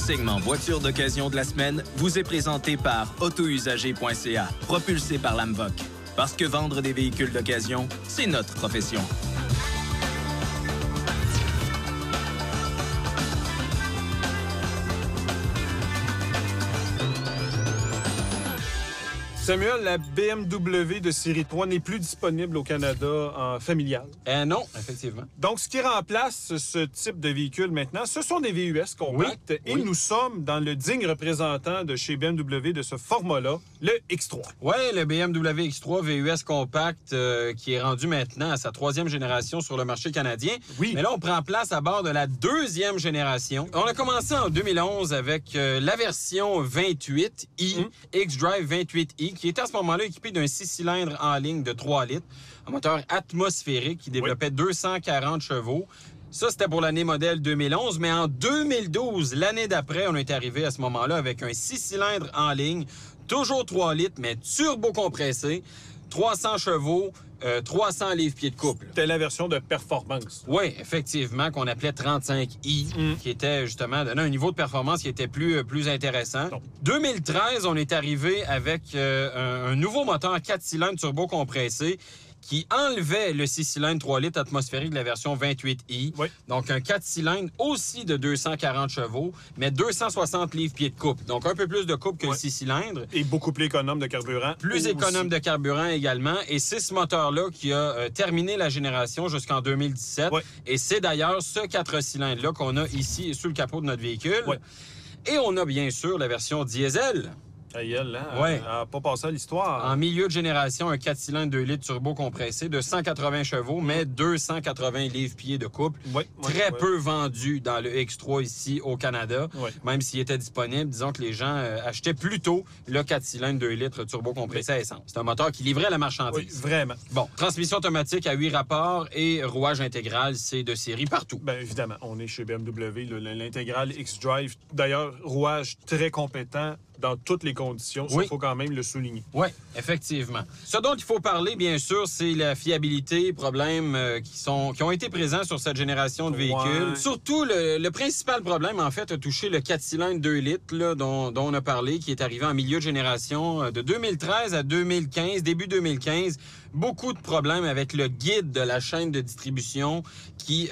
segment voiture d'occasion de la semaine vous est présenté par autousager.ca, propulsé par l'Amvoc. Parce que vendre des véhicules d'occasion, c'est notre profession. Samuel, la BMW de série 3 n'est plus disponible au Canada en familial. Non, effectivement. Donc, ce qui remplace ce type de véhicule maintenant, ce sont des VUS compacts. Oui, et oui. nous sommes dans le digne représentant de chez BMW de ce format-là, le X3. Oui, le BMW X3 VUS compact qui est rendu maintenant à sa 3e génération sur le marché canadien. Oui. Mais là, on prend place à bord de la 2e génération. On a commencé en 2011 avec la version 28i, X-Drive 28i, qui était à ce moment-là équipé d'un 6 cylindres en ligne de 3 litres, un moteur atmosphérique qui développait 240 chevaux. Ça, c'était pour l'année modèle 2011, mais en 2012, l'année d'après, on est arrivé à ce moment-là avec un 6 cylindres en ligne, toujours 3 litres, mais turbo-compressé, 300 chevaux, 300 livres-pieds de couple. C'était la version de performance. Oui, effectivement, qu'on appelait 35i, qui était justement donné un niveau de performance qui était plus intéressant. Non. 2013, on est arrivé avec un nouveau moteur 4 cylindres turbo-compressé qui enlevait le 6 cylindres 3 litres atmosphérique de la version 28i. Oui. Donc, un 4 cylindres aussi de 240 chevaux, mais 260 livres-pieds de couple. Donc, un peu plus de couple que le 6 cylindres. Et beaucoup plus économe de carburant. Plus économe de carburant également. Et c'est ce moteur-là qui a terminé la génération jusqu'en 2017. Ouais. Et c'est d'ailleurs ce 4 cylindres-là qu'on a ici sous le capot de notre véhicule. Ouais. Et on a bien sûr la version diesel. Elle, hein? Ouais. Elle n'a pas passé à l'histoire. En milieu de génération, un 4 cylindres 2 litres turbo compressé de 180 chevaux, mais 280 livres-pieds de couple. Très peu vendu dans le X3 ici au Canada. Ouais. Même s'il était disponible, disons que les gens achetaient plutôt le 4 cylindres 2 litres turbo compressé à essence. C'est un moteur qui livrait la marchandise. Oui, vraiment. Bon, transmission automatique à 8 rapports et rouage intégral, c'est de série partout. Bien évidemment, on est chez BMW, l'intégrale X-Drive. D'ailleurs, rouage très compétent dans toutes les conditions. Il faut quand même le souligner. Oui, effectivement. Ce dont il faut parler, bien sûr, c'est la fiabilité, problèmes qui ont été présents sur cette génération de véhicules. Ouais. Surtout, le principal problème, en fait, a touché le 4 cylindres 2 litres là, dont on a parlé, qui est arrivé en milieu de génération de 2013 à 2015, début 2015. Beaucoup de problèmes avec le guide de la chaîne de distribution qui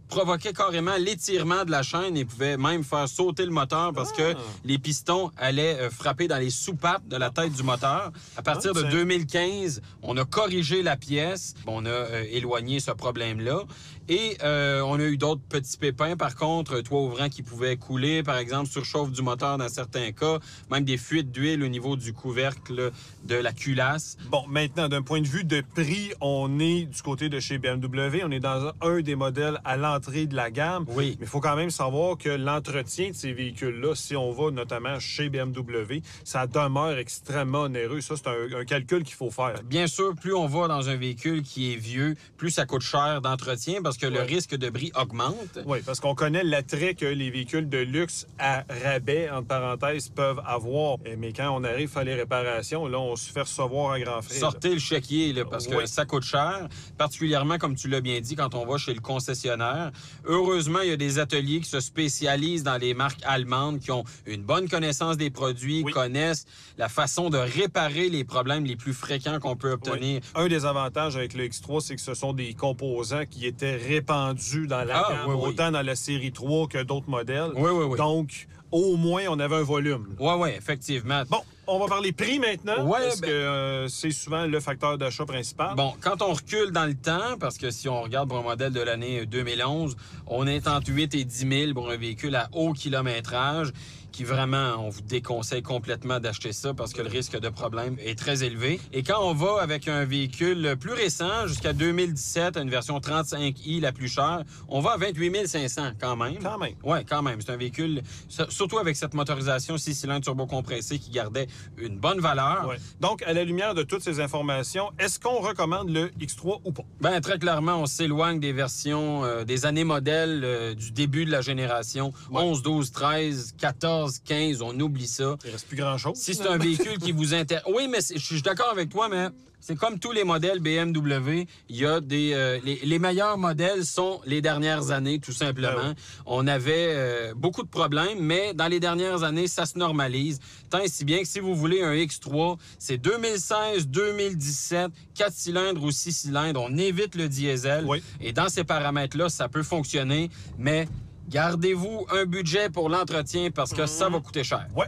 provoquait carrément l'étirement de la chaîne et pouvait même faire sauter le moteur parce que les pistons allaient frapper dans les soupapes de la tête du moteur. À partir de 2015, on a corrigé la pièce. On a éloigné ce problème-là. Et on a eu d'autres petits pépins, par contre, toit ouvrant qui pouvait couler, par exemple, surchauffe du moteur dans certains cas, même des fuites d'huile au niveau du couvercle de la culasse. Bon, maintenant, d'un point de vue de prix, on est du côté de chez BMW. On est dans un des modèles à l'entrée de la gamme. Oui. Mais il faut quand même savoir que l'entretien de ces véhicules-là, si on va notamment chez BMW, ça demeure extrêmement onéreux. Ça, c'est un calcul qu'il faut faire. Bien sûr, plus on va dans un véhicule qui est vieux, plus ça coûte cher d'entretien parce que le risque de bris augmente. Oui, parce qu'on connaît l'attrait que les véhicules de luxe à rabais, entre parenthèses, peuvent avoir. Mais quand on arrive à les réparations, là, on se fait recevoir à grands frais. Sortez le chéquier, là, parce que ça coûte cher, particulièrement, comme tu l'as bien dit, quand on va chez le concessionnaire. Heureusement, il y a des ateliers qui se spécialisent dans les marques allemandes, qui ont une bonne connaissance des produits, connaissent la façon de réparer les problèmes les plus fréquents qu'on peut obtenir. Un des avantages avec le X3, c'est que ce sont des composants qui étaient répandus dans la gamme, autant dans la série 3 que d'autres modèles. Donc, au moins, on avait un volume. Oui, effectivement. Bon, on va parler prix maintenant, parce que c'est souvent le facteur d'achat principal. Bon, quand on recule dans le temps, parce que si on regarde pour un modèle de l'année 2011, on est entre 8 et 10 000 pour un véhicule à haut kilométrage, qui vraiment, on vous déconseille complètement d'acheter ça parce que le risque de problème est très élevé. Et quand on va avec un véhicule plus récent, jusqu'à 2017, une version 35i la plus chère, on va à 28 500 quand même. Quand même. Oui, quand même. C'est un véhicule, surtout avec cette motorisation 6 cylindres turbo-compressé qui gardait une bonne valeur. Ouais. Donc, à la lumière de toutes ces informations, est-ce qu'on recommande le X3 ou pas? Bien, très clairement, on s'éloigne des versions, des années modèles du début de la génération. 11, 12, 13, 14, 15, on oublie ça. Il reste plus grand-chose. Si c'est un véhicule qui vous intéresse... Oui, mais je suis d'accord avec toi, mais C'est comme tous les modèles BMW, il y a les meilleurs modèles sont les dernières années, tout simplement. On avait beaucoup de problèmes, mais dans les dernières années, ça se normalise. Tant et si bien que si vous voulez un X3, c'est 2016, 2017, 4 cylindres ou 6 cylindres. On évite le diesel. Oui. Et dans ces paramètres-là, ça peut fonctionner, mais gardez-vous un budget pour l'entretien parce que ça va coûter cher. Ouais.